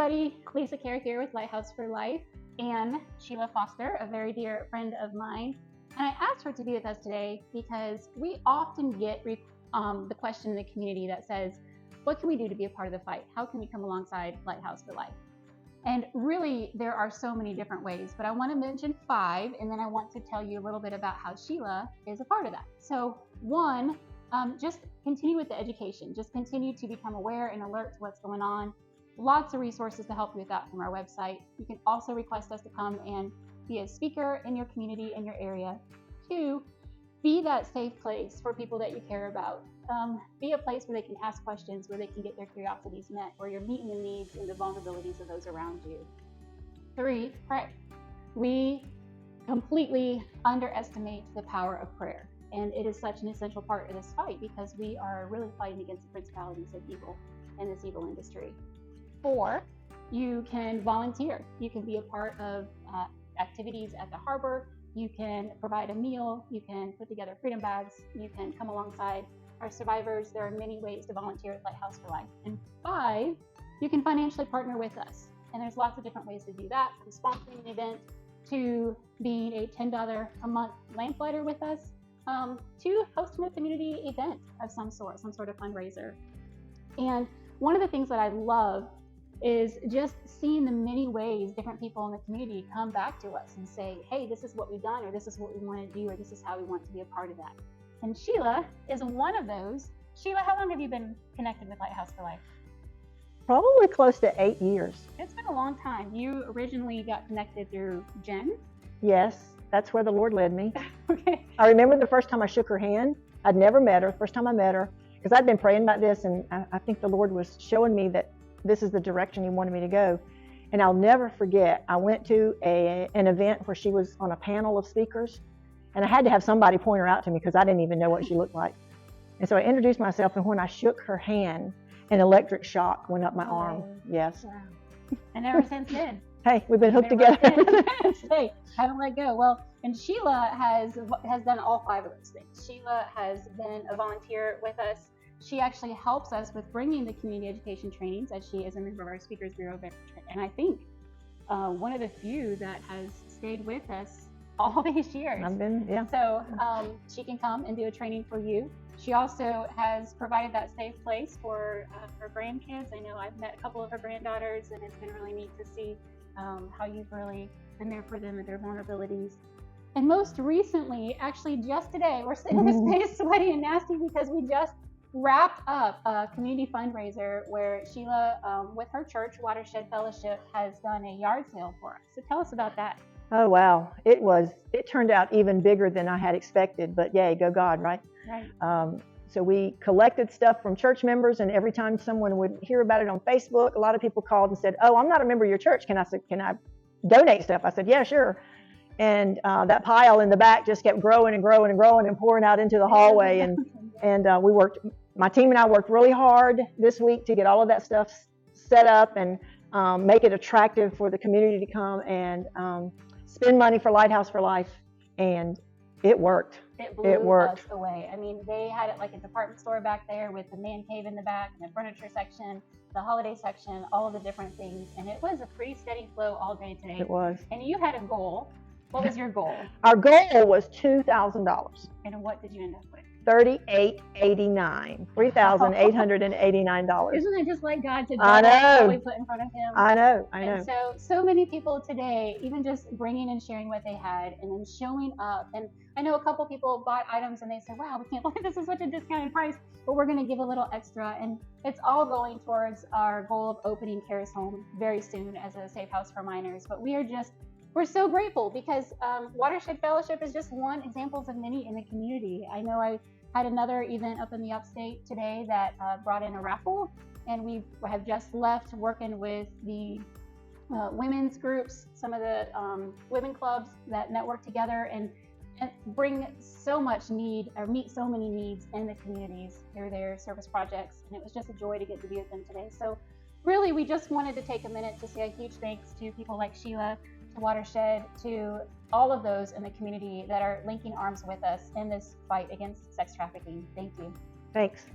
everybody, Lisa Kerr here with Lighthouse for Life, and Sheila Foster, a very dear friend of mine. And I asked her to be with us today because we often get the question in the community that says, what can we do to be a part of the fight? How can we come alongside Lighthouse for Life? And really, there are so many different ways, but I want to mention 5, and then I want to tell you a little bit about how Sheila is a part of that. So 1, just continue with the education. Just continue to become aware and alert to what's going on. Lots of resources to help you with that from our website. You can also request us to come and be a speaker in your community, in your area. 2, be that safe place for people that you care about. Be a place where they can ask questions, where they can get their curiosities met, where you're meeting the needs and the vulnerabilities of those around you. 3, pray. We completely underestimate the power of prayer. And it is such an essential part of this fight because we are really fighting against the principalities of evil in this evil industry. 4, you can volunteer. You can be a part of activities at the harbor. You can provide a meal. You can put together freedom bags. You can come alongside our survivors. There are many ways to volunteer at Lighthouse for Life. And 5, you can financially partner with us. And there's lots of different ways to do that, from sponsoring an event to being a $10 a month lamplighter with us, to hosting a community event of some sort of fundraiser. And one of the things that I love is just seeing the many ways different people in the community come back to us and say, hey, this is what we've done, or this is what we want to do, or this is how we want to be a part of that. And Sheila is one of those. Sheila, how long have you been connected with Lighthouse for Life? Probably close to 8 years. It's been a long time. You originally got connected through Jen? Yes, that's where the Lord led me. Okay. I remember the first time I shook her hand. I'd never met her. First time I met her, because I'd been praying about this, and I think the Lord was showing me that this is the direction He wanted me to go. And I'll never forget, I went to an event where she was on a panel of speakers, and I had to have somebody point her out to me because I didn't even know what she looked like. And so I introduced myself, and when I shook her hand, an electric shock went up my arm. Yes. Wow. And ever since then. Hey, we've been hooked together. Hey, haven't let go. Well, and Sheila has done all 5 of those things. Sheila has been a volunteer with us. She actually helps us with bringing the community education trainings, as she is a member of our Speakers Bureau. And I think one of the few that has stayed with us all these years. I've been, yeah. So she can come and do a training for you. She also has provided that safe place for her grandkids. I know I've met a couple of her granddaughters, and it's been really neat to see how you've really been there for them and their vulnerabilities. And most recently, actually just today, we're sitting in this space sweaty and nasty because we just wrapped up a community fundraiser where Sheila, with her church, Watershed Fellowship, has done a yard sale for us. So tell us about that. Oh, wow. It turned out even bigger than I had expected, but yay, go God, right? Right. So we collected stuff from church members, and every time someone would hear about it on Facebook, a lot of people called and said, oh, I'm not a member of your church. Can I donate stuff? I said, yeah, sure. And that pile in the back just kept growing and growing and growing and pouring out into the hallway. And my team and I worked really hard this week to get all of that stuff set up and make it attractive for the community to come and spend money for Lighthouse for Life. And it worked. It blew us away. I mean, they had it like a department store back there with the man cave in the back and the furniture section, the holiday section, all of the different things. And it was a pretty steady flow all day today. It was. And you had a goal. What was your goal? Our goal was $2,000. And what did you end up with? $3,889. $3,889. Isn't it just like God to do what we put in front of Him? I know. And so many people today, even just bringing and sharing what they had and then showing up. And I know a couple people bought items and they said, wow, we can't believe this is such a discounted price, but we're going to give a little extra. And it's all going towards our goal of opening Caris Home very soon as a safe house for minors. But we're so grateful because Watershed Fellowship is just one example of many in the community. I know I had another event up in the upstate today that brought in a raffle, and we have just left working with the women's groups, some of the women clubs that network together and bring so much need or meet so many needs in the communities through their service projects. And it was just a joy to get to be with them today. So really, we just wanted to take a minute to say a huge thanks to people like Sheila, to Watershed, to all of those in the community that are linking arms with us in this fight against sex trafficking. Thank you. Thanks.